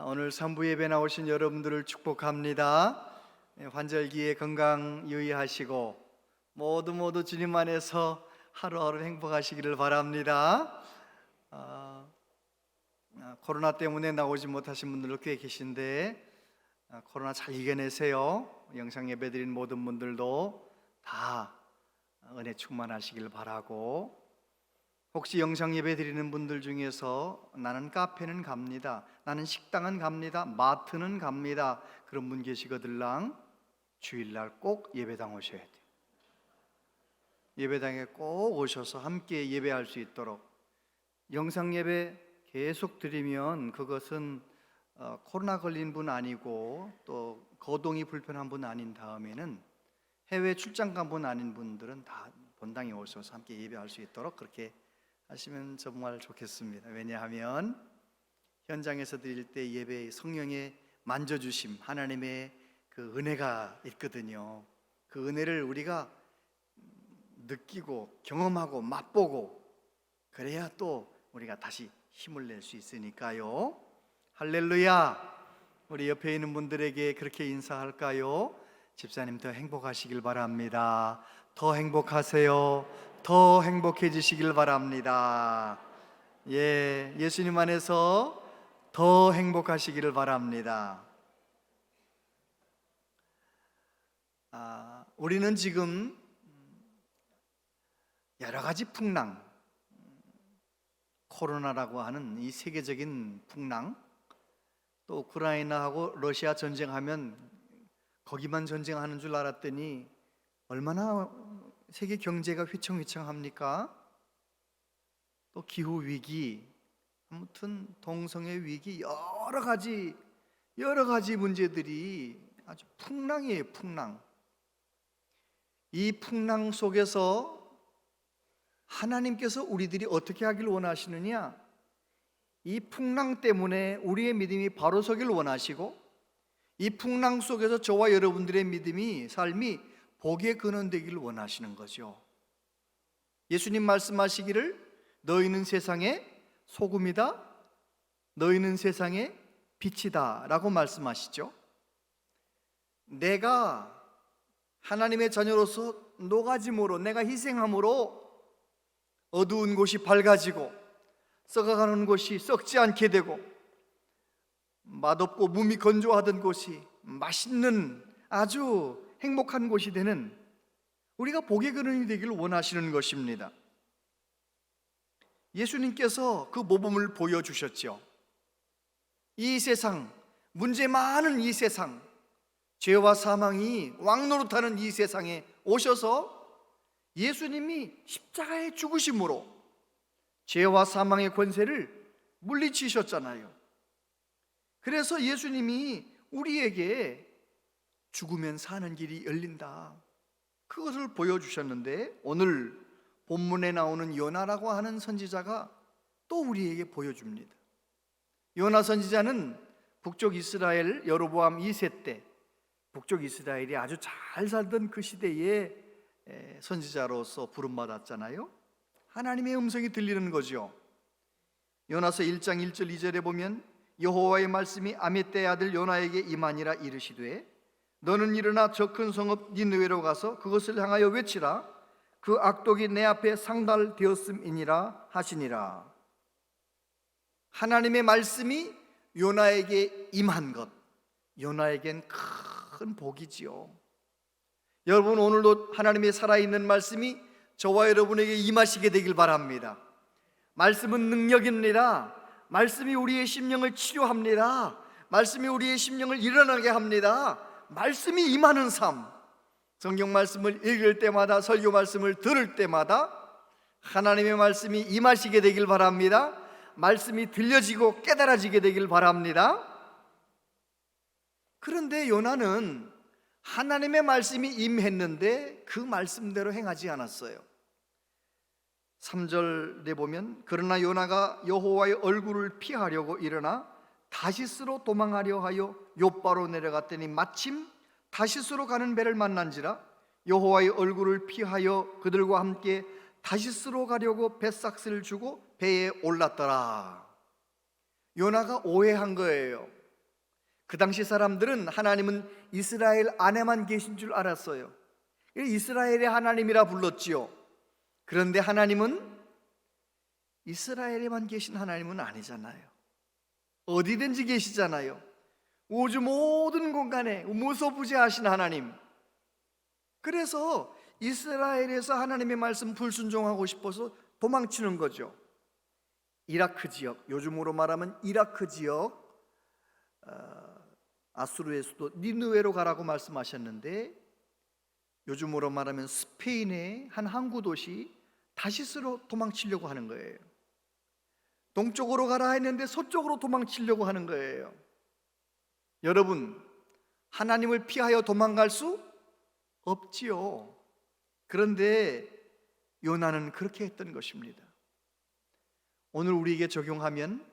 오늘 산부 예배 나오신 여러분들을 축복합니다. 환절기에 건강 유의하시고 모두 주님 안에서 하루하루 행복하시기를 바랍니다. 코로나 때문에 나오지 못하신 분들도 꽤 계신데 코로나 잘 이겨내세요. 영상 예배 드린 모든 분들도 다 은혜 충만하시길 바라고, 혹시 영상 예배 드리는 분들 중에서 나는 카페는 갑니다, 나는 식당은 갑니다, 마트는 갑니다, 그런 분 계시거들랑 주일날 꼭 예배당 오셔야 돼요. 예배당에 꼭 오셔서 함께 예배할 수 있도록. 영상 예배 계속 드리면 그것은 코로나 걸린 분 아니고 또 거동이 불편한 분 아닌 다음에는 해외 출장 간 분 아닌 분들은 다 본당에 오셔서 함께 예배할 수 있도록 그렇게 하시면 정말 좋겠습니다. 왜냐하면 현장에서 드릴 때 예배의 성령의 만져주심, 하나님의 그 은혜가 있거든요. 그 은혜를 우리가 느끼고 경험하고 맛보고 그래야 또 우리가 다시 힘을 낼 수 있으니까요. 할렐루야. 우리 옆에 있는 분들에게 그렇게 인사할까요? 집사님 더 행복하시길 바랍니다. 더 행복하세요. 더 행복해지시길 바랍니다. 예수님 안에서 더 행복하시기를 바랍니다. 우리는 지금 여러 가지 풍랑, 코로나라고 하는 이 세계적인 풍랑, 또 우크라이나하고 러시아 전쟁하면 거기만 전쟁하는 줄 알았더니 얼마나 세계 경제가 휘청휘청합니까? 또 기후 위기, 아무튼 동성애 위기, 여러 가지 문제들이 아주 풍랑이에요, 풍랑. 이 풍랑 속에서 하나님께서 우리들이 어떻게 하길 원하시느냐? 이 풍랑 때문에 우리의 믿음이 바로 서길 원하시고, 이 풍랑 속에서 저와 여러분들의 믿음이, 삶이 복의 근원 되기를 원하시는 거죠. 예수님 말씀하시기를 너희는 세상의 소금이다, 너희는 세상의 빛이다 라고 말씀하시죠. 내가 하나님의 자녀로서 녹아짐으로, 내가 희생함으로 어두운 곳이 밝아지고 썩어가는 곳이 썩지 않게 되고 맛없고 몸이 건조하던 곳이 맛있는 아주 행복한 곳이 되는, 우리가 복의 근원이 되기를 원하시는 것입니다. 예수님께서 그 모범을 보여주셨죠. 이 세상, 문제 많은 이 세상, 죄와 사망이 왕노릇하는 이 세상에 오셔서 예수님이 십자가에 죽으심으로 죄와 사망의 권세를 물리치셨잖아요. 그래서 예수님이 우리에게 죽으면 사는 길이 열린다, 그것을 보여주셨는데, 오늘 본문에 나오는 요나라고 하는 선지자가 또 우리에게 보여줍니다. 요나 선지자는 북쪽 이스라엘 여로보암 2세 때, 북쪽 이스라엘이 아주 잘 살던 그 시대에 선지자로서 부름받았잖아요. 하나님의 음성이 들리는 거죠. 요나서 1장 1절 2절에 보면 여호와의 말씀이 아미떼의 아들 요나에게 임하니라 이르시되 너는 일어나 저 큰 성읍 니느웨로 가서 그것을 향하여 외치라. 그 악독이 내 앞에 상달되었음이니라 하시니라. 하나님의 말씀이 요나에게 임한 것, 요나에겐 큰 복이지요. 여러분, 오늘도 하나님의 살아있는 말씀이 저와 여러분에게 임하시게 되길 바랍니다. 말씀은 능력입니다. 말씀이 우리의 심령을 치료합니다. 말씀이 우리의 심령을 일어나게 합니다. 말씀이 임하는 삶, 성경 말씀을 읽을 때마다, 설교 말씀을 들을 때마다 하나님의 말씀이 임하시게 되길 바랍니다. 말씀이 들려지고 깨달아지게 되길 바랍니다. 그런데 요나는 하나님의 말씀이 임했는데 그 말씀대로 행하지 않았어요. 3절에 보면 그러나 요나가 여호와의 얼굴을 피하려고 일어나 다시스로 도망하려 하여 욥바로 내려갔더니 마침 다시스로 가는 배를 만난지라 여호와의 얼굴을 피하여 그들과 함께 다시스로 가려고 뱃삭스를 주고 배에 올랐더라. 요나가 오해한 거예요. 그 당시 사람들은 하나님은 이스라엘 안에만 계신 줄 알았어요. 이스라엘의 하나님이라 불렀지요. 그런데 하나님은 이스라엘에만 계신 하나님은 아니잖아요. 어디든지 계시잖아요. 우주 모든 공간에 무소부재하신 하나님. 그래서 이스라엘에서 하나님의 말씀 불순종하고 싶어서 도망치는 거죠. 이라크 지역, 요즘으로 말하면 이라크 지역, 아수르의 수도 니느웨로 가라고 말씀하셨는데, 요즘으로 말하면 스페인의 한 항구 도시 다시스로 도망치려고 하는 거예요. 동쪽으로 가라 했는데 서쪽으로 도망치려고 하는 거예요. 여러분, 하나님을 피하여 도망갈 수 없지요. 그런데 요나는 그렇게 했던 것입니다. 오늘 우리에게 적용하면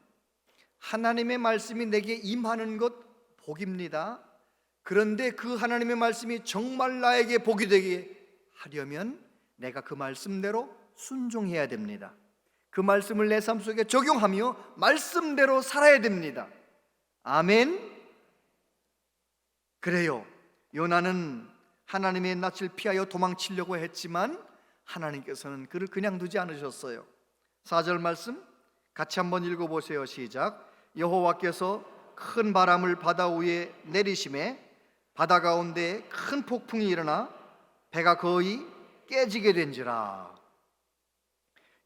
하나님의 말씀이 내게 임하는 것 복입니다. 그런데 그 하나님의 말씀이 정말 나에게 복이 되게 하려면 내가 그 말씀대로 순종해야 됩니다. 그 말씀을 내 삶 속에 적용하며 말씀대로 살아야 됩니다. 아멘. 그래요. 요나는 하나님의 낯을 피하여 도망치려고 했지만 하나님께서는 그를 그냥 두지 않으셨어요. 4절 말씀 같이 한번 읽어보세요. 시작. 여호와께서 큰 바람을 바다 위에 내리심에 바다 가운데 큰 폭풍이 일어나 배가 거의 깨지게 된지라.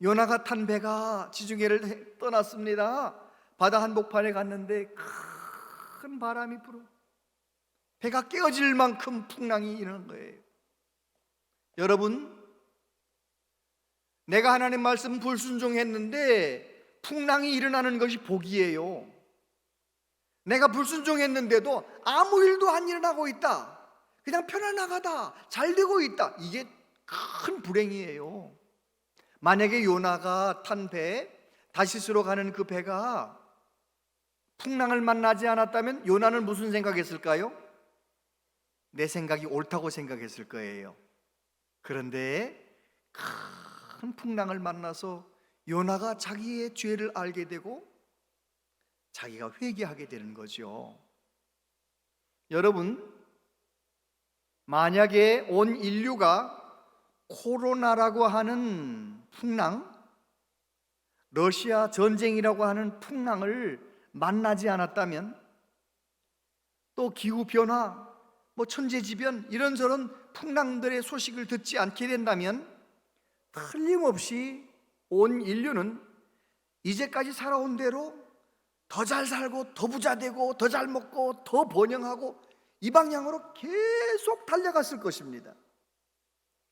요나가 탄 배가 지중해를 떠났습니다. 바다 한복판에 갔는데 큰 바람이 불어 배가 깨어질 만큼 풍랑이 일어난 거예요. 여러분, 내가 하나님 말씀 불순종했는데 풍랑이 일어나는 것이 복이에요. 내가 불순종했는데도 아무 일도 안 일어나고 있다, 그냥 편안하다, 잘 되고 있다, 이게 큰 불행이에요. 만약에 요나가 탄 배, 다시스로 가는 그 배가 풍랑을 만나지 않았다면 요나는 무슨 생각했을까요? 내 생각이 옳다고 생각했을 거예요. 그런데 큰 풍랑을 만나서 요나가 자기의 죄를 알게 되고 자기가 회개하게 되는 거죠. 여러분, 만약에 온 인류가 코로나라고 하는 풍랑, 러시아 전쟁이라고 하는 풍랑을 만나지 않았다면, 또 기후변화, 천재지변 이런저런 풍랑들의 소식을 듣지 않게 된다면 틀림없이 온 인류는 이제까지 살아온 대로 더 잘 살고 더 부자 되고 더 잘 먹고 더 번영하고 이 방향으로 계속 달려갔을 것입니다.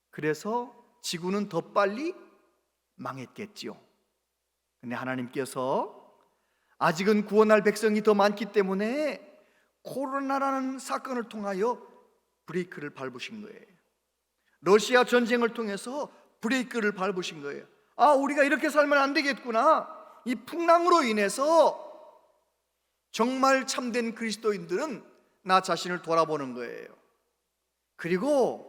그래서 지구는 더 빨리 망했겠지요. 근데 하나님께서 아직은 구원할 백성이 더 많기 때문에 코로나라는 사건을 통하여 브레이크를 밟으신 거예요. 러시아 전쟁을 통해서 브레이크를 밟으신 거예요. 아, 우리가 이렇게 살면 안 되겠구나. 이 풍랑으로 인해서 정말 참된 그리스도인들은 나 자신을 돌아보는 거예요. 그리고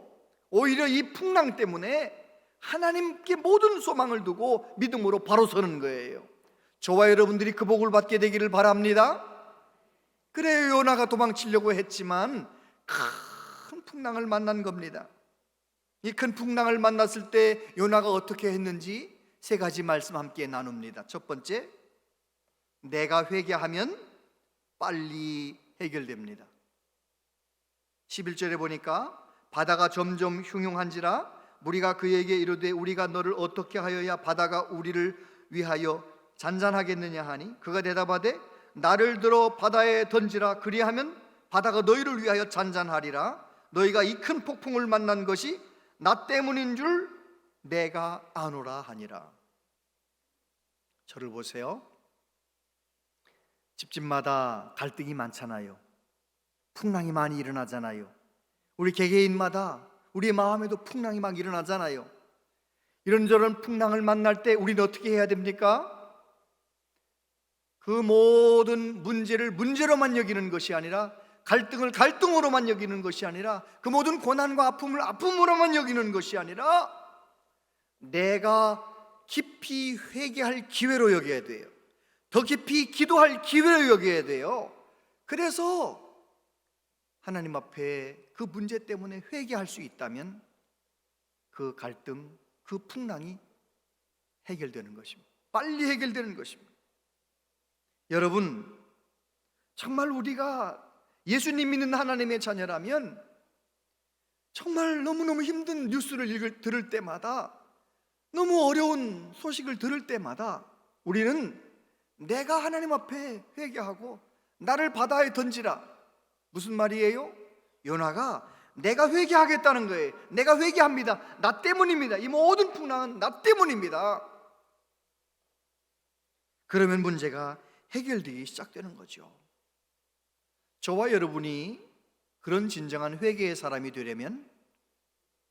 오히려 이 풍랑 때문에 하나님께 모든 소망을 두고 믿음으로 바로 서는 거예요. 저와 여러분들이 그 복을 받게 되기를 바랍니다. 그래요, 요나가 도망치려고 했지만 큰 풍랑을 만난 겁니다. 이 큰 풍랑을 만났을 때 요나가 어떻게 했는지 세 가지 말씀 함께 나눕니다. 첫 번째, 내가 회개하면 빨리 해결됩니다. 11절에 보니까 바다가 점점 흉흉한지라 무리가 그에게 이르되 우리가 너를 어떻게 하여야 바다가 우리를 위하여 잔잔하겠느냐 하니 그가 대답하되 나를 들어 바다에 던지라. 그리하면 바다가 너희를 위하여 잔잔하리라. 너희가 이 큰 폭풍을 만난 것이 나 때문인 줄 내가 아노라 하니라. 저를 보세요. 집집마다 갈등이 많잖아요. 풍랑이 많이 일어나잖아요. 우리 개개인마다 우리의 마음에도 풍랑이 막 일어나잖아요. 이런저런 풍랑을 만날 때 우리는 어떻게 해야 됩니까? 그 모든 문제를 문제로만 여기는 것이 아니라, 갈등을 갈등으로만 여기는 것이 아니라, 그 모든 고난과 아픔을 아픔으로만 여기는 것이 아니라 내가 깊이 회개할 기회로 여겨야 돼요. 더 깊이 기도할 기회로 여겨야 돼요. 그래서 하나님 앞에 그 문제 때문에 회개할 수 있다면 그 갈등, 그 풍랑이 해결되는 것입니다. 빨리 해결되는 것입니다. 여러분, 정말 우리가 예수님 믿는 하나님의 자녀라면 정말 너무너무 힘든 뉴스를 들을 때마다, 너무 어려운 소식을 들을 때마다 우리는 내가 하나님 앞에 회개하고 나를 바다에 던지라. 무슨 말이에요? 요나가 내가 회개하겠다는 거예요. 내가 회개합니다. 나 때문입니다. 이 모든 풍랑은 나 때문입니다. 그러면 문제가 해결되기 시작되는 거죠. 저와 여러분이 그런 진정한 회개의 사람이 되려면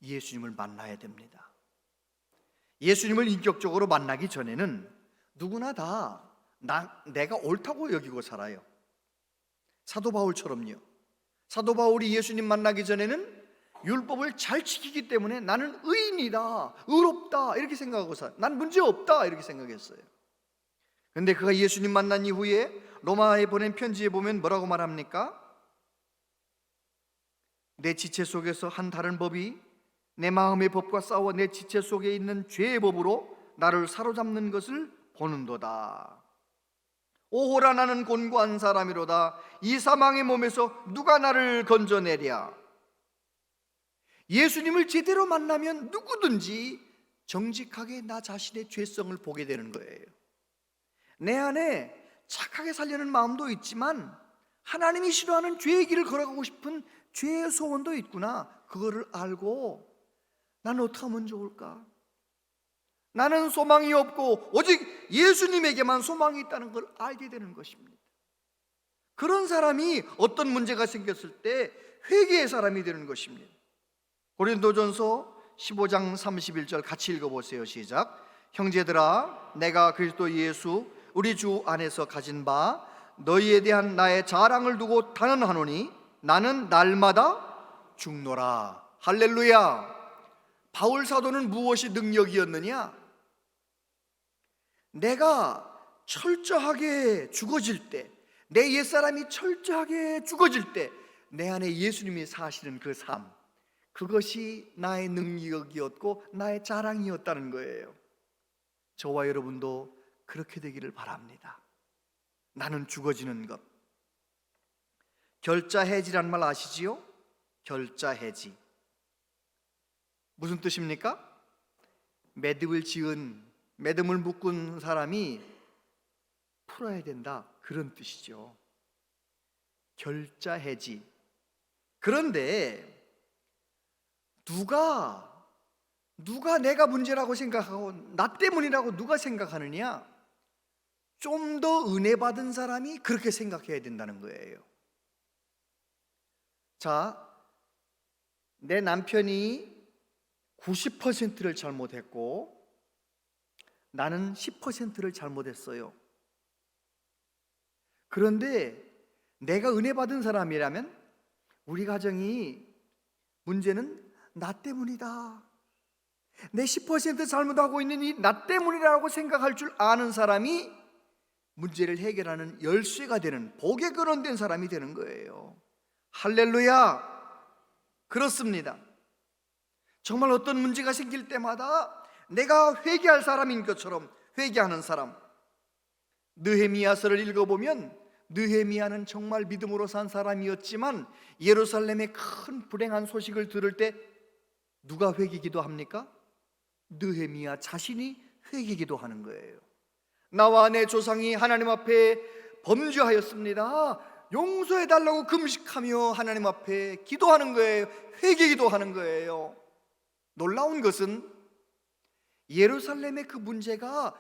예수님을 만나야 됩니다. 예수님을 인격적으로 만나기 전에는 누구나 다 내가 옳다고 여기고 살아요. 사도 바울처럼요. 사도 바울이 예수님 만나기 전에는 율법을 잘 지키기 때문에 나는 의인이다, 의롭다 이렇게 생각하고 난 문제없다 이렇게 생각했어요. 그런데 그가 예수님 만난 이후에 로마에 보낸 편지에 보면 뭐라고 말합니까? 내 지체 속에서 한 다른 법이 내 마음의 법과 싸워 내 지체 속에 있는 죄의 법으로 나를 사로잡는 것을 보는도다. 오호라 나는 곤고한 사람이로다. 이 사망의 몸에서 누가 나를 건져내랴. 예수님을 제대로 만나면 누구든지 정직하게 나 자신의 죄성을 보게 되는 거예요. 내 안에 착하게 살려는 마음도 있지만 하나님이 싫어하는 죄의 길을 걸어가고 싶은 죄의 소원도 있구나. 그거를 알고 나는 어떻게 하면 좋을까? 나는 소망이 없고 오직 예수님에게만 소망이 있다는 걸 알게 되는 것입니다. 그런 사람이 어떤 문제가 생겼을 때 회개의 사람이 되는 것입니다. 고린도전서 15장 31절 같이 읽어보세요. 시작. 형제들아, 내가 그리스도 예수 우리 주 안에서 가진 바 너희에 대한 나의 자랑을 두고 단언하노니 나는 날마다 죽노라. 할렐루야. 바울 사도는 무엇이 능력이었느냐? 내가 철저하게 죽어질 때, 내 옛사람이 철저하게 죽어질 때 내 안에 예수님이 사시는 그 삶, 그것이 나의 능력이었고 나의 자랑이었다는 거예요. 저와 여러분도 그렇게 되기를 바랍니다. 나는 죽어지는 것. 결자해지란 말 아시지요? 결자해지 무슨 뜻입니까? 매듭을 지은, 매듭을 묶은 사람이 풀어야 된다, 그런 뜻이죠. 결자해지. 그런데 누가 내가 문제라고 생각하고 나 때문이라고 누가 생각하느냐? 좀 더 은혜 받은 사람이 그렇게 생각해야 된다는 거예요. 자, 내 남편이 90%를 잘못했고 나는 10%를 잘못했어요. 그런데 내가 은혜 받은 사람이라면 우리 가정이 문제는 나 때문이다, 내 10% 잘못하고 있는 이 나 때문이라고 생각할 줄 아는 사람이 문제를 해결하는 열쇠가 되는, 복에 거론된 사람이 되는 거예요. 할렐루야. 그렇습니다. 정말 어떤 문제가 생길 때마다 내가 회개할 사람인 것처럼 회개하는 사람. 느헤미야서를 읽어보면 느헤미야는 정말 믿음으로 산 사람이었지만 예루살렘의 큰 불행한 소식을 들을 때 누가 회개기도 합니까? 느헤미야 자신이 회개기도 하는 거예요. 나와 내 조상이 하나님 앞에 범죄하였습니다, 용서해달라고 금식하며 하나님 앞에 기도하는 거예요. 회개기도 하는 거예요. 놀라운 것은 예루살렘의 그 문제가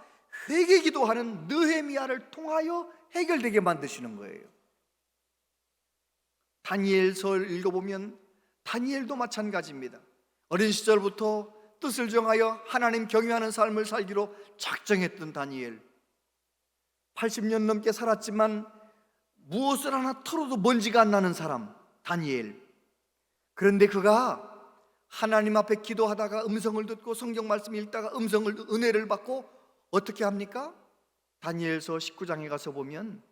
회개기도하는 느헤미야를 통하여 해결되게 만드시는 거예요. 다니엘서를 읽어보면 다니엘도 마찬가지입니다. 어린 시절부터 뜻을 정하여 하나님 경외하는 삶을 살기로 작정했던 다니엘, 80년 넘게 살았지만 무엇을 하나 털어도 먼지가 안 나는 사람 다니엘. 그런데 그가 하나님 앞에 기도하다가 음성을 듣고 성경 말씀 읽다가 은혜를 받고 어떻게 합니까? 다니엘서 19장에 가서 보면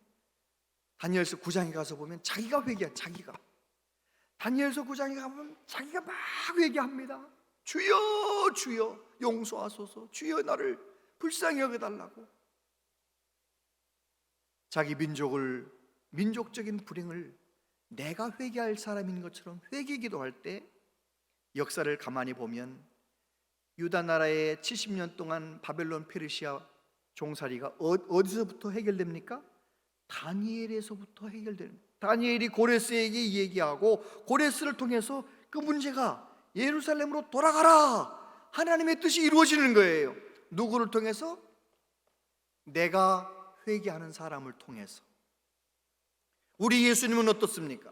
다니엘서 9장에 가서 보면 자기가 회개한, 자기가 다니엘서 9장에 가면 자기가 막 회개합니다. 주여 주여 용서하소서, 주여 나를 불쌍히 여겨달라고. 자기 민족적인 불행을 내가 회개할 사람인 것처럼 회개기도할 때 역사를 가만히 보면 유다 나라의 70년 동안 바벨론 페르시아 종살이가 어디서부터 해결됩니까? 다니엘에서부터 해결됩니다. 다니엘이 고레스에게 얘기하고 고레스를 통해서 그 문제가 예루살렘으로 돌아가라, 하나님의 뜻이 이루어지는 거예요. 누구를 통해서? 내가 회개하는 사람을 통해서. 우리 예수님은 어떻습니까?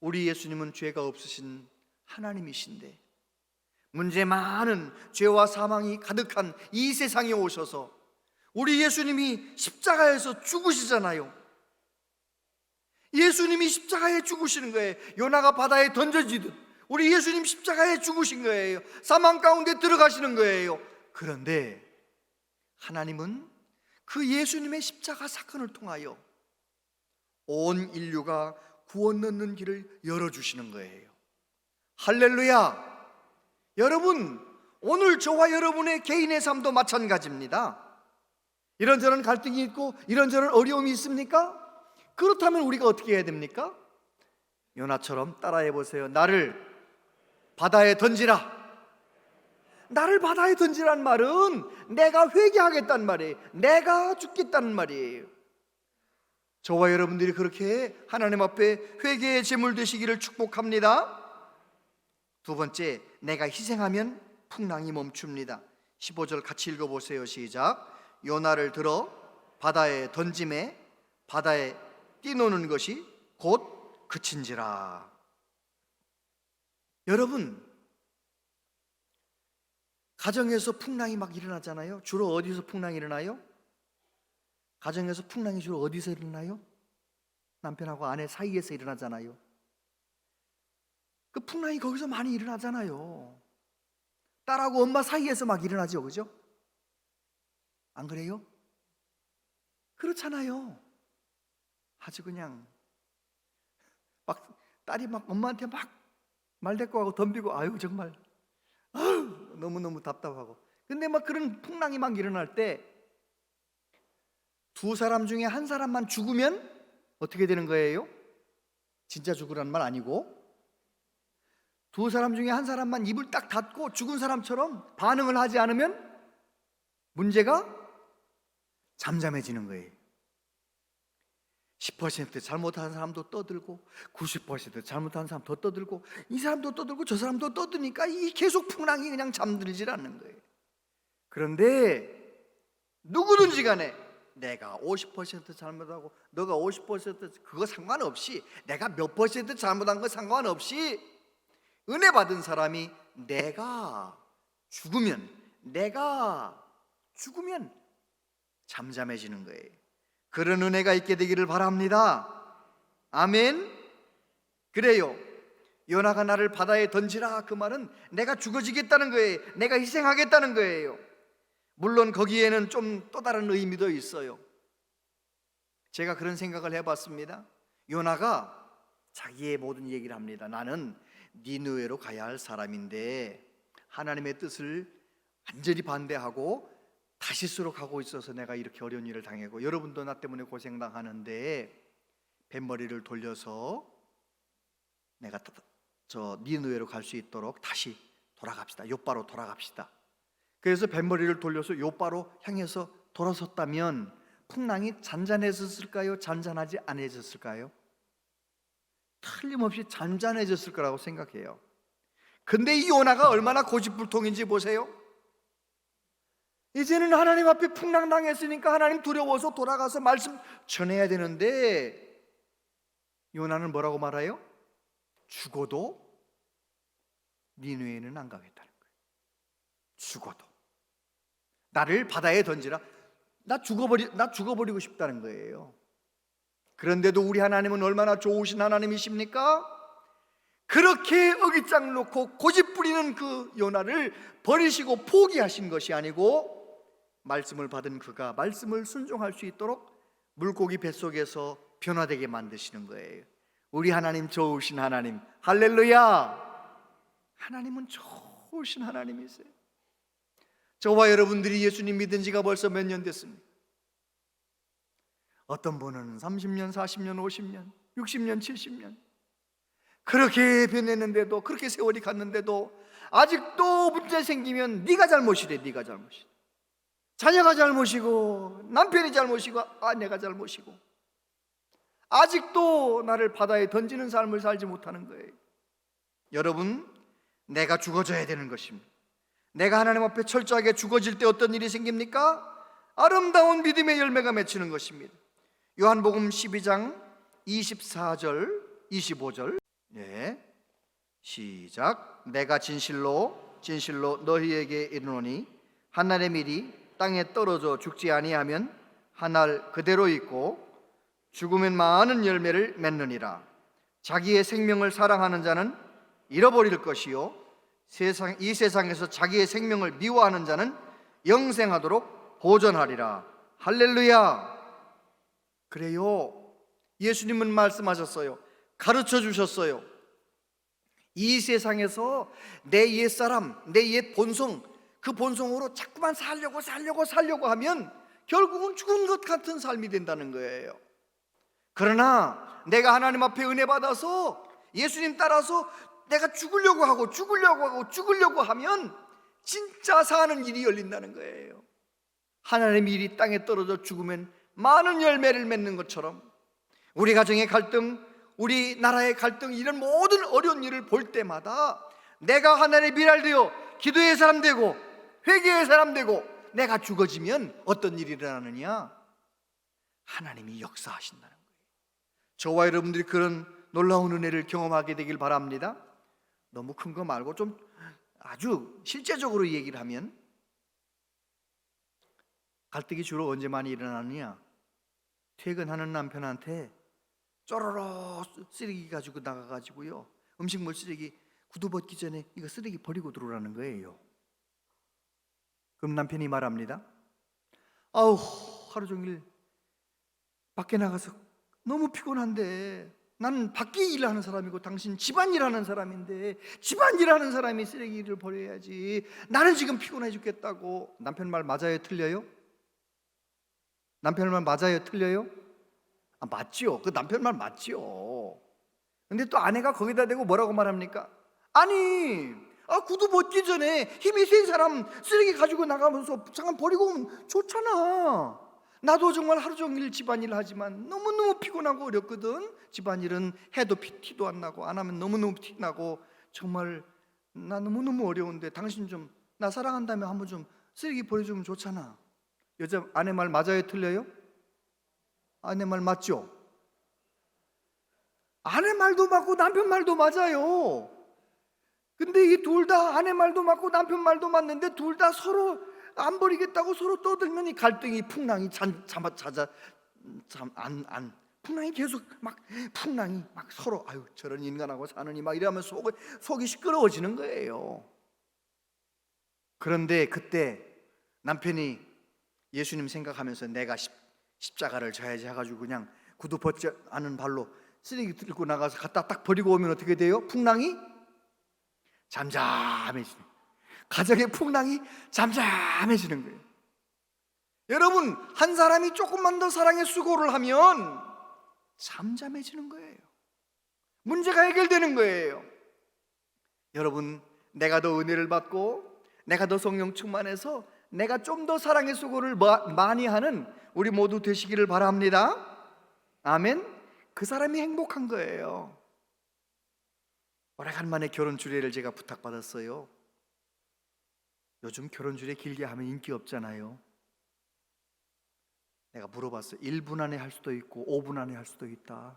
우리 예수님은 죄가 없으신 하나님이신데 문제 많은 죄와 사망이 가득한 이 세상에 오셔서 우리 예수님이 십자가에서 죽으시잖아요. 예수님이 십자가에 죽으시는 거예요. 요나가 바다에 던져지듯 우리 예수님 십자가에 죽으신 거예요. 사망 가운데 들어가시는 거예요. 그런데 하나님은 그 예수님의 십자가 사건을 통하여 온 인류가 구원 얻는 길을 열어주시는 거예요. 할렐루야! 여러분, 오늘 저와 여러분의 개인의 삶도 마찬가지입니다. 이런저런 갈등이 있고 이런저런 어려움이 있습니까? 그렇다면 우리가 어떻게 해야 됩니까? 요나처럼 따라해 보세요. 나를 바다에 던지라. 나를 바다에 던지란 말은 내가 회개하겠다는 말이에요. 내가 죽겠다는 말이에요. 저와 여러분들이 그렇게 하나님 앞에 회개의 제물 되시기를 축복합니다. 두 번째, 내가 희생하면 풍랑이 멈춥니다. 15절 같이 읽어보세요. 시작. 요나를 들어 바다에 던짐에 바다에 뛰노는 것이 곧 그친지라. 여러분, 가정에서 풍랑이 막 일어나잖아요. 주로 어디서 풍랑이 일어나요? 가정에서 풍랑이 주로 어디서 일어나요? 남편하고 아내 사이에서 일어나잖아요. 그 풍랑이 거기서 많이 일어나잖아요. 딸하고 엄마 사이에서 막 일어나죠, 그죠? 안 그래요? 그렇잖아요. 아주 그냥 막 딸이 막 엄마한테 막 말대꾸하고 덤비고, 아유 정말 아유 너무너무 답답하고. 근데 막 그런 풍랑이 막 일어날 때 두 사람 중에 한 사람만 죽으면 어떻게 되는 거예요? 진짜 죽으라는 말 아니고, 두 사람 중에 한 사람만 입을 딱 닫고 죽은 사람처럼 반응을 하지 않으면 문제가 잠잠해지는 거예요. 10% 잘못한 사람도 떠들고 90% 잘못한 사람 더 떠들고 이 사람도 떠들고 저 사람도 떠드니까 이 계속 풍랑이 그냥 잠들질 않는 거예요. 그런데 누구든지 간에 내가 50% 잘못하고 너가 50% 그거 상관없이, 내가 몇 퍼센트 잘못한 거 상관없이 은혜 받은 사람이 내가 죽으면 잠잠해지는 거예요. 그런 은혜가 있게 되기를 바랍니다. 아멘. 그래요. 요나가 나를 바다에 던지라, 그 말은 내가 죽어지겠다는 거예요. 내가 희생하겠다는 거예요. 물론 거기에는 좀 또 다른 의미도 있어요. 제가 그런 생각을 해봤습니다. 요나가 자기의 모든 얘기를 합니다. 나는 니느웨로 가야 할 사람인데 하나님의 뜻을 완전히 반대하고 다시스로 가고 있어서 내가 이렇게 어려운 일을 당하고, 여러분도 나 때문에 고생당하는데 뱃머리를 돌려서 내가 저 니느웨로 갈 수 있도록 다시 돌아갑시다. 요바로 돌아갑시다. 그래서 뱃머리를 돌려서 요바로 향해서 돌아섰다면 풍랑이 잔잔해졌을까요? 잔잔하지 않아졌을까요? 틀림없이 잔잔해졌을 거라고 생각해요. 근데 이 요나가 얼마나 고집불통인지 보세요. 이제는 하나님 앞에 풍랑 당했으니까 하나님 두려워서 돌아가서 말씀 전해야 되는데 요나는 뭐라고 말해요? 죽어도 니느웨는 안 가겠다는 거예요. 죽어도 나를 바다에 던지라. 나 죽어버리고 싶다는 거예요. 그런데도 우리 하나님은 얼마나 좋으신 하나님이십니까? 그렇게 어깃장 놓고 고집부리는 그 요나를 버리시고 포기하신 것이 아니고, 말씀을 받은 그가 말씀을 순종할 수 있도록 물고기 뱃속에서 변화되게 만드시는 거예요. 우리 하나님 좋으신 하나님, 할렐루야. 하나님은 좋으신 하나님이세요. 저와 여러분들이 예수님 믿은 지가 벌써 몇 년 됐습니까? 어떤 분은 30년, 40년, 50년, 60년, 70년 그렇게 변했는데도, 그렇게 세월이 갔는데도 아직도 문제 생기면 네가 잘못이래. 네가 잘못이래. 자녀가 잘못이고 남편이 잘못이고 아내가 잘못이고 아직도 나를 바다에 던지는 삶을 살지 못하는 거예요. 여러분, 내가 죽어져야 되는 것입니다. 내가 하나님 앞에 철저하게 죽어질 때 어떤 일이 생깁니까? 아름다운 믿음의 열매가 맺히는 것입니다. 요한복음 12장 24절 25절 시작. 내가 진실로 진실로 너희에게 이르노니 한 알의 밀이 땅에 떨어져 죽지 아니하면 한 알 그대로 있고 죽으면 많은 열매를 맺느니라. 자기의 생명을 사랑하는 자는 잃어버릴 것이요 이 세상에서 자기의 생명을 미워하는 자는 영생하도록 보존하리라. 할렐루야. 그래요, 예수님은 말씀하셨어요. 가르쳐 주셨어요. 이 세상에서 내 옛사람, 내 옛 본성, 그 본성으로 자꾸만 살려고 하면 결국은 죽은 것 같은 삶이 된다는 거예요. 그러나 내가 하나님 앞에 은혜 받아서 예수님 따라서 내가 죽으려고 하면 진짜 사는 일이 열린다는 거예요. 하나님의 일이 땅에 떨어져 죽으면 많은 열매를 맺는 것처럼 우리 가정의 갈등, 우리 나라의 갈등, 이런 모든 어려운 일을 볼 때마다 내가 하나님의 미랄 되어 기도의 사람 되고 회개의 사람 되고 내가 죽어지면 어떤 일이 일어나느냐? 하나님이 역사하신다는 거예요. 저와 여러분들이 그런 놀라운 은혜를 경험하게 되길 바랍니다. 너무 큰 거 말고 좀 아주 실제적으로 얘기를 하면 갈등이 주로 언제 많이 일어나느냐? 퇴근하는 남편한테 쪼로로 쓰레기 가지고 나가가지고요, 음식물 쓰레기 구두 벗기 전에 이거 쓰레기 버리고 들어오라는 거예요. 그럼 남편이 말합니다. 아우, 하루 종일 밖에 나가서 너무 피곤한데, 나는 밖에 일하는 사람이고 당신 집안 일하는 사람인데 집안 일하는 사람이 쓰레기를 버려야지. 나는 지금 피곤해 죽겠다고. 남편 말 맞아요, 틀려요? 남편 말 맞아요, 틀려요? 맞죠. 그 남편 말 맞죠. 근데 또 아내가 거기다 대고 뭐라고 말합니까? 아니, 구두 벗기 전에 힘이 센 사람 쓰레기 가지고 나가면서 잠깐 버리고 오면 좋잖아. 나도 정말 하루 종일 집안일 하지만 너무너무 피곤하고 어렵거든. 집안일은 해도 티도 안 나고 안 하면 너무너무 티나고 정말 나 너무너무 어려운데 당신 좀 나 사랑한다며 한번 좀 쓰레기 버려주면 좋잖아. 여자 아내 말 맞아요, 틀려요? 아내 말 맞죠? 아내 말도 맞고 남편 말도 맞아요. 근데 이 둘 다 아내 말도 맞고 남편 말도 맞는데 둘 다 서로 안 버리겠다고 서로 떠들면 이 갈등이 풍랑이 풍랑이 계속 막 풍랑이 막 서로 아유 저런 인간하고 사느니 막 이러면 속이 시끄러워지는 거예요. 그런데 그때 남편이 예수님 생각하면서 내가 십자가를 져야지 해가지고 그냥 구두 벗지 않은 발로 쓰레기 들고 나가서 갖다 딱 버리고 오면 어떻게 돼요? 풍랑이 잠잠해지는 거예요. 가정의 풍랑이 잠잠해지는 거예요. 여러분, 한 사람이 조금만 더 사랑의 수고를 하면 잠잠해지는 거예요. 문제가 해결되는 거예요. 여러분, 내가 더 은혜를 받고 내가 더 성령 충만해서 내가 좀 더 사랑의 수고를 많이 하는 우리 모두 되시기를 바랍니다. 아멘. 그 사람이 행복한 거예요. 오래간만에 결혼 주례를 제가 부탁받았어요. 요즘 결혼 주례 길게 하면 인기 없잖아요. 내가 물어봤어요. 1분 안에 할 수도 있고 5분 안에 할 수도 있다.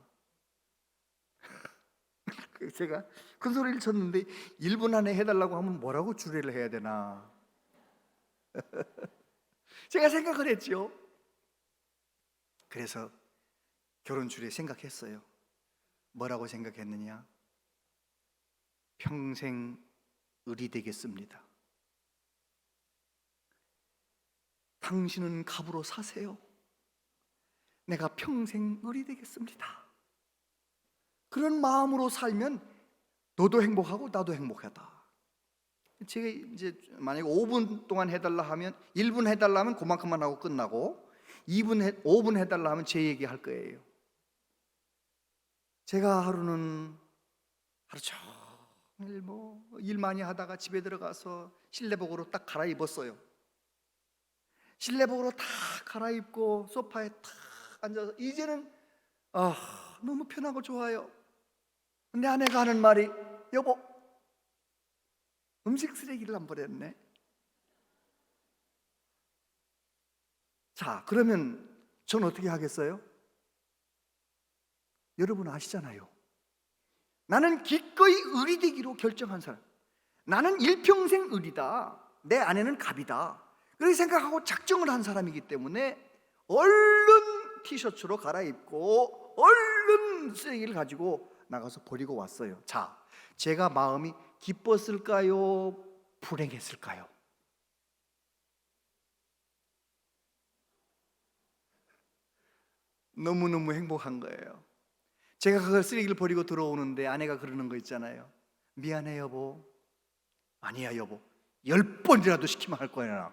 제가 큰 소리를 쳤는데 1분 안에 해달라고 하면 뭐라고 주례를 해야 되나 제가 생각을 했죠. 그래서 결혼 주례 생각했어요. 뭐라고 생각했느냐? 평생 을이 되겠습니다. 당신은 갑으로 사세요. 내가 평생 을이 되겠습니다. 그런 마음으로 살면 너도 행복하고 나도 행복하다. 제가 이제 만약에 5분 동안 해달라 하면 1분 해달라 하면 그만큼만 하고 끝나고 5분 해달라 하면 제 얘기 할 거예요. 제가 하루 종일 일 많이 하다가 집에 들어가서 실내복으로 딱 갈아입었어요. 실내복으로 딱 갈아입고 소파에 딱 앉아서 이제는 너무 편하고 좋아요. 근데 아내가 하는 말이, 여보, 음식 쓰레기를 안 버렸네. 자, 그러면 전 어떻게 하겠어요? 여러분 아시잖아요. 나는 기꺼이 을이 되기로 결정한 사람. 나는 일평생 을이다. 내 아내는 갑이다. 그렇게 생각하고 작정을 한 사람이기 때문에 얼른 티셔츠로 갈아입고 얼른 쓰레기를 가지고 나가서 버리고 왔어요. 자, 제가 마음이 기뻤을까요? 불행했을까요? 너무너무 행복한 거예요. 제가 그걸 쓰레기를 버리고 들어오는데 아내가 그러는 거 있잖아요. 미안해 여보. 아니야 여보, 10번이라도 시키면 할 거야.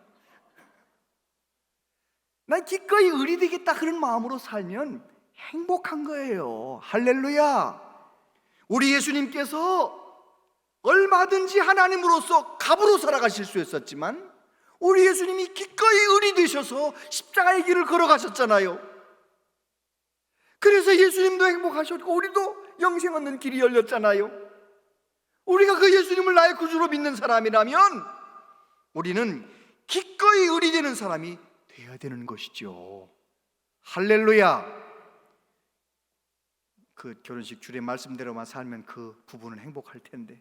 난 기꺼이 을이 되겠다 그런 마음으로 살면 행복한 거예요. 할렐루야. 우리 예수님께서 얼마든지 하나님으로서 갑으로 살아가실 수 있었지만 우리 예수님이 기꺼이 을이 되셔서 십자가의 길을 걸어가셨잖아요. 그래서 예수님도 행복하셨고 우리도 영생 얻는 길이 열렸잖아요. 우리가 그 예수님을 나의 구주로 믿는 사람이라면 우리는 기꺼이 을이 되는 사람이 되어야 되는 것이죠. 할렐루야. 그 결혼식 주례 말씀대로만 살면 그 부부는 행복할 텐데,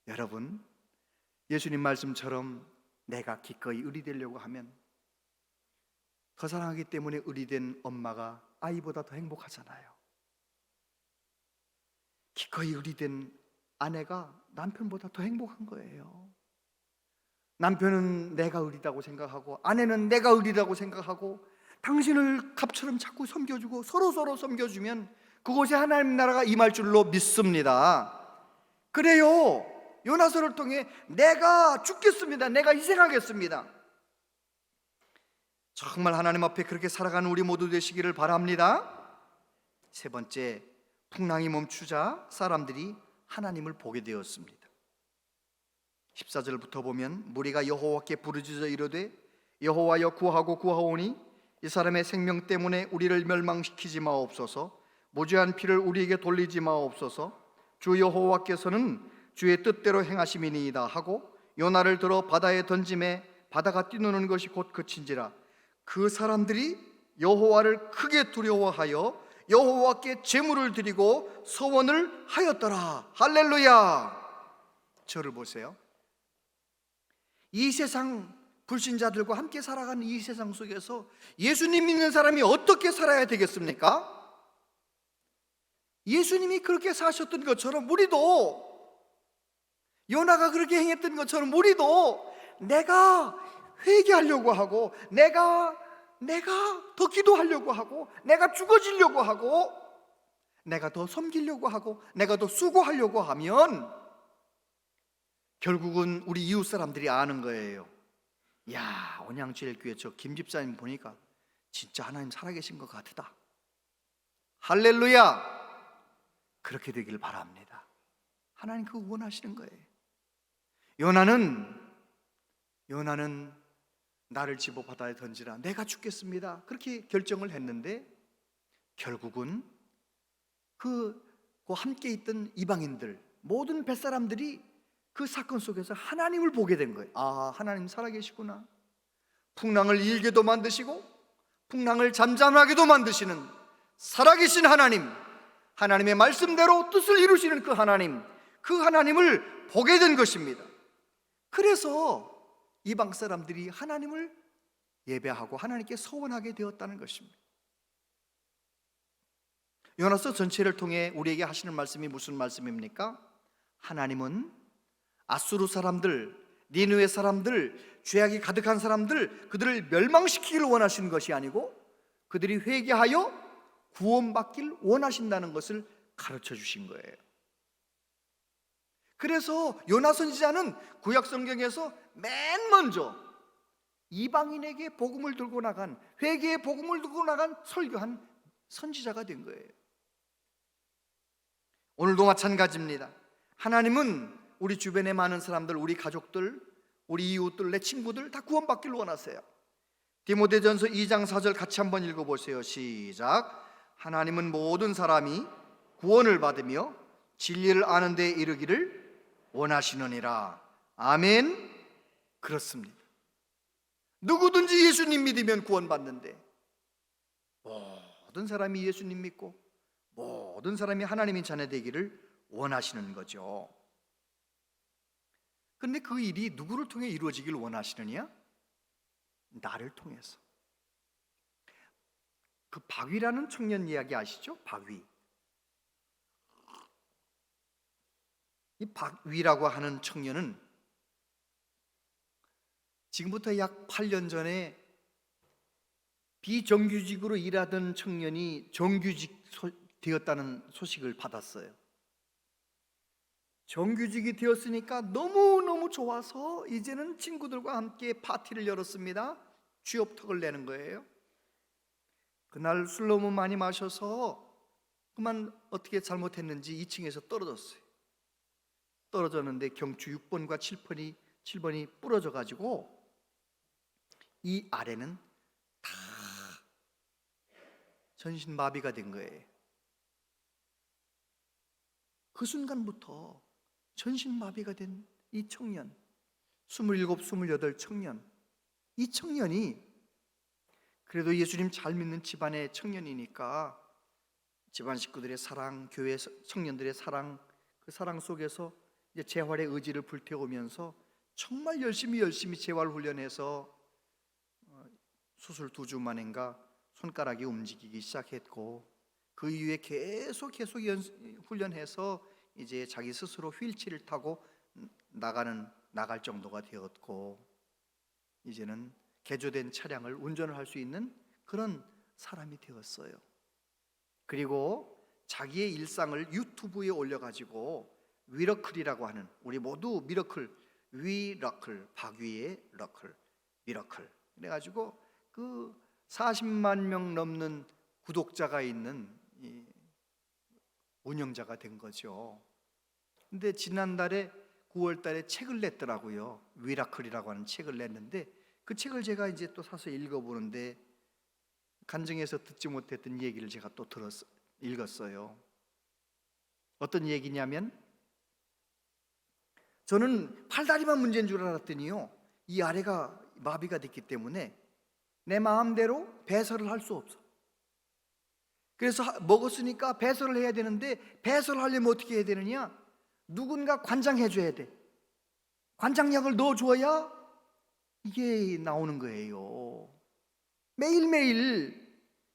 여러분, 예수님 말씀처럼 내가 기꺼이 을이 되려고 하면 더 사랑하기 때문에 을이 된 엄마가 아이보다 더 행복하잖아요. 기꺼이 을이 된 아내가 남편보다 더 행복한 거예요. 남편은 내가 을이라고 생각하고 아내는 내가 을이라고 생각하고 당신을 갑처럼 자꾸 섬겨주고 서로 섬겨주면 그곳에 하나님 나라가 임할 줄로 믿습니다. 그래요. 요나서를 통해 내가 죽겠습니다. 내가 희생하겠습니다. 정말 하나님 앞에 그렇게 살아가는 우리 모두 되시기를 바랍니다. 세 번째, 풍랑이 멈추자 사람들이 하나님을 보게 되었습니다. 14절부터 보면 무리가 여호와께 부르짖어 이르되 여호와여 구하고 구하오니 이 사람의 생명 때문에 우리를 멸망시키지 마옵소서. 무죄한 피를 우리에게 돌리지 마옵소서. 주 여호와께서는 주의 뜻대로 행하심이니이다 하고 요나를 들어 바다에 던짐에 바다가 뛰노는 것이 곧 그친지라. 그 사람들이 여호와를 크게 두려워하여 여호와께 제물을 드리고 서원을 하였더라. 할렐루야. 저를 보세요. 이 세상 불신자들과 함께 살아가는 이 세상 속에서 예수님 믿는 사람이 어떻게 살아야 되겠습니까? 예수님이 그렇게 사셨던 것처럼 우리도, 요나가 그렇게 행했던 것처럼 우리도 내가 회개하려고 하고 내가 더 기도하려고 하고 내가 죽어지려고 하고 내가 더 섬기려고 하고 내가 더 수고하려고 하면 결국은 우리 이웃 사람들이 아는 거예요. 야, 온양제일교회 저 김 집사님 보니까 진짜 하나님 살아계신 것 같다. 할렐루야. 그렇게 되길 바랍니다. 하나님 그거 원하시는 거예요. 요나는 나를 집어 바다에 던지라, 내가 죽겠습니다, 그렇게 결정을 했는데 결국은 그 함께 있던 이방인들 모든 뱃사람들이 그 사건 속에서 하나님을 보게 된 거예요. 아, 하나님 살아계시구나. 풍랑을 일게도 만드시고 풍랑을 잠잠하게도 만드시는 살아계신 하나님, 하나님의 말씀대로 뜻을 이루시는 그 하나님을 보게 된 것입니다. 그래서 이방 사람들이 하나님을 예배하고 하나님께 서원하게 되었다는 것입니다. 요나서 전체를 통해 우리에게 하시는 말씀이 무슨 말씀입니까? 하나님은 아수르 사람들, 니느웨 사람들, 죄악이 가득한 사람들, 그들을 멸망시키기를 원하시는 것이 아니고 그들이 회개하여 구원받길 원하신다는 것을 가르쳐 주신 거예요. 그래서 요나 선지자는 구약 성경에서 맨 먼저 이방인에게 복음을 들고 나간, 회개의 복음을 들고 나간 설교한 선지자가 된 거예요. 오늘도 마찬가지입니다. 하나님은 우리 주변의 많은 사람들, 우리 가족들, 우리 이웃들, 내 친구들 다 구원받기를 원하세요. 디모데전서 2장 4절 같이 한번 읽어보세요. 시작. 하나님은 모든 사람이 구원을 받으며 진리를 아는 데 이르기를 원하시느니라. 아멘. 그렇습니다. 누구든지 예수님 믿으면 구원받는데, 모든 사람이 예수님 믿고 모든 사람이 하나님의 자녀 되기를 원하시는 거죠. 그런데 그 일이 누구를 통해 이루어지길 원하시느냐? 나를 통해서. 그 바위라는 청년 이야기 아시죠? 바위. 이 바위라고 하는 청년은 지금부터 약 8년 전에 비정규직으로 일하던 청년이 정규직 되었다는 소식을 받았어요. 정규직이 되었으니까 너무너무 좋아서 이제는 친구들과 함께 파티를 열었습니다. 취업턱을 내는 거예요. 그날 술 너무 많이 마셔서 그만 어떻게 잘못했는지 2층에서 떨어졌어요. 떨어졌는데 경추 6번과 7번이 부러져 가지고 이 아래는 다 전신마비가 된 거예요. 그 순간부터 전신마비가 된 이 청년, 27, 28 청년, 이 청년이 그래도 예수님 잘 믿는 집안의 청년이니까 집안 식구들의 사랑, 교회 청년들의 사랑, 그 사랑 속에서 이제 재활의 의지를 불태우면서 정말 열심히 재활 훈련해서 수술 2주 만인가 손가락이 움직이기 시작했고, 그 이후에 계속 훈련해서 이제 자기 스스로 휠체어를 타고 나갈 정도가 되었고, 이제는 개조된 차량을 운전을 할 수 있는 그런 사람이 되었어요. 그리고 자기의 일상을 유튜브에 올려가지고 미러클이라고 하는, 우리 모두 미러클, 위러클, 박위의 러클, 미러클, 그래가지고 그 40만 명 넘는 구독자가 있는 이 운영자가 된 거죠. 근데 지난달에 9월 달에 책을 냈더라고요. 위라클이라고 하는 책을 냈는데, 그 책을 제가 이제 또 사서 읽어보는데 간증에서 듣지 못했던 얘기를 제가 또 읽었어요. 어떤 얘기냐면, 저는 팔다리만 문제인 줄 알았더니요, 이 아래가 마비가 됐기 때문에 내 마음대로 배설을 할 수 없어. 그래서 먹었으니까 배설을 해야 되는데, 배설을 하려면 어떻게 해야 되느냐? 누군가 관장해 줘야 돼. 관장약을 넣어 줘야 이게 나오는 거예요. 매일매일.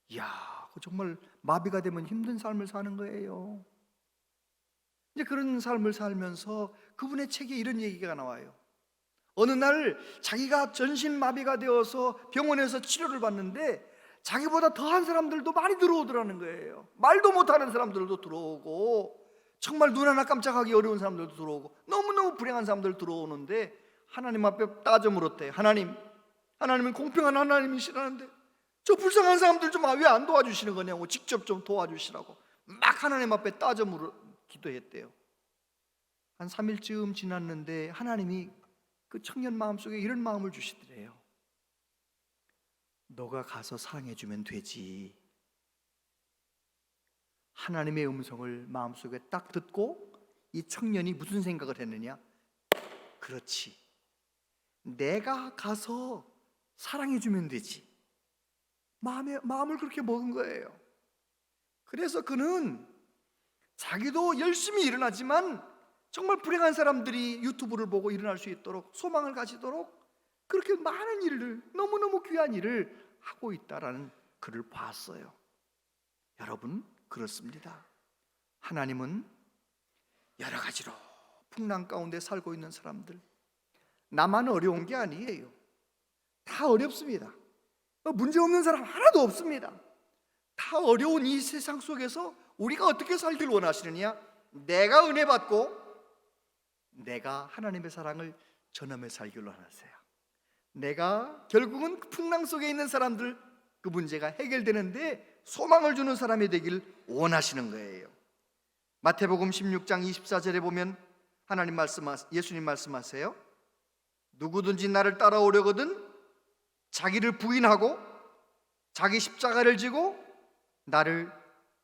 이야, 정말 마비가 되면 힘든 삶을 사는 거예요. 이제 그런 삶을 살면서 그분의 책에 이런 얘기가 나와요. 어느 날 자기가 전신마비가 되어서 병원에서 치료를 받는데 자기보다 더한 사람들도 많이 들어오더라는 거예요. 말도 못하는 사람들도 들어오고, 정말 눈 하나 깜짝하기 어려운 사람들도 들어오고, 너무너무 불행한 사람들 들어오는데 하나님 앞에 따져 물었대요. 하나님은 공평한 하나님이시라는데 저 불쌍한 사람들 좀 왜 안 도와주시는 거냐고, 직접 좀 도와주시라고 막 하나님 앞에 따져 물어 기도했대요. 한 3일쯤 지났는데 하나님이 그 청년 마음속에 이런 마음을 주시더래요. 너가 가서 사랑해주면 되지. 하나님의 음성을 마음속에 딱 듣고 이 청년이 무슨 생각을 했느냐? 그렇지, 내가 가서 사랑해주면 되지. 마음을 그렇게 먹은 거예요. 그래서 그는 자기도 열심히 일어나지만 정말 불행한 사람들이 유튜브를 보고 일어날 수 있도록, 소망을 가지도록 그렇게 많은 일을, 너무너무 귀한 일을 하고 있다라는 글을 봤어요. 여러분, 그렇습니다. 하나님은 여러 가지로 풍랑 가운데 살고 있는 사람들, 나만 어려운 게 아니에요. 다 어렵습니다. 문제 없는 사람 하나도 없습니다. 다 어려운 이 세상 속에서 우리가 어떻게 살길 원하시느냐? 내가 은혜 받고 내가 하나님의 사랑을 전하며 살길 원하세요. 내가 결국은 풍랑 속에 있는 사람들 그 문제가 해결되는데 소망을 주는 사람이 되길 원하시는 거예요. 마태복음 16장 24절에 보면 예수님 말씀하세요. 누구든지 나를 따라오려거든 자기를 부인하고 자기 십자가를 지고 나를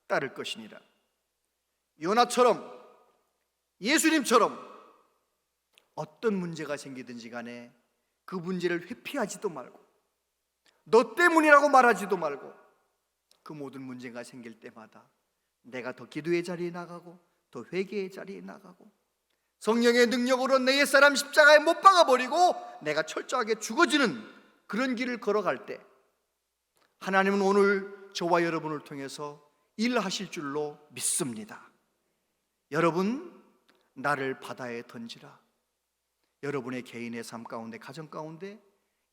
따를 것이니라. 요나처럼 예수님처럼 어떤 문제가 생기든지 간에 그 문제를 회피하지도 말고 너 때문이라고 말하지도 말고 그 모든 문제가 생길 때마다 내가 더 기도의 자리에 나가고 더 회개의 자리에 나가고 성령의 능력으로 내 옛사람 십자가에 못 박아버리고 내가 철저하게 죽어지는 그런 길을 걸어갈 때 하나님은 오늘 저와 여러분을 통해서 일하실 줄로 믿습니다. 여러분, 나를 바다에 던지라. 여러분의 개인의 삶 가운데, 가정 가운데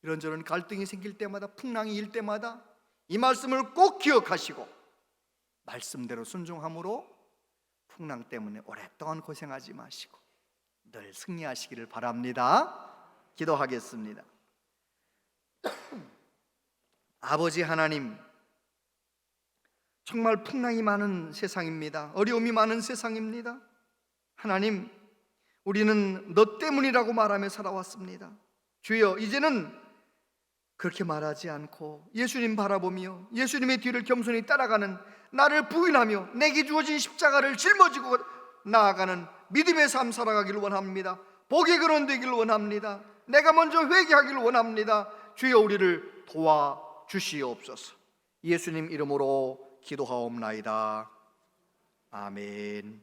이런저런 갈등이 생길 때마다, 풍랑이 일 때마다 이 말씀을 꼭 기억하시고 말씀대로 순종함으로 풍랑 때문에 오랫동안 고생하지 마시고 늘 승리하시기를 바랍니다. 기도하겠습니다. 아버지 하나님, 정말 풍랑이 많은 세상입니다. 어려움이 많은 세상입니다. 하나님, 우리는 너 때문이라고 말하며 살아왔습니다. 주여, 이제는 그렇게 말하지 않고 예수님 바라보며 예수님의 뒤를 겸손히 따라가는, 나를 부인하며 내게 주어진 십자가를 짊어지고 나아가는 믿음의 삶 살아가기를 원합니다. 복의 근원 되기를 원합니다. 내가 먼저 회개하기를 원합니다. 주여, 우리를 도와주시옵소서. 예수님 이름으로 기도하옵나이다. 아멘.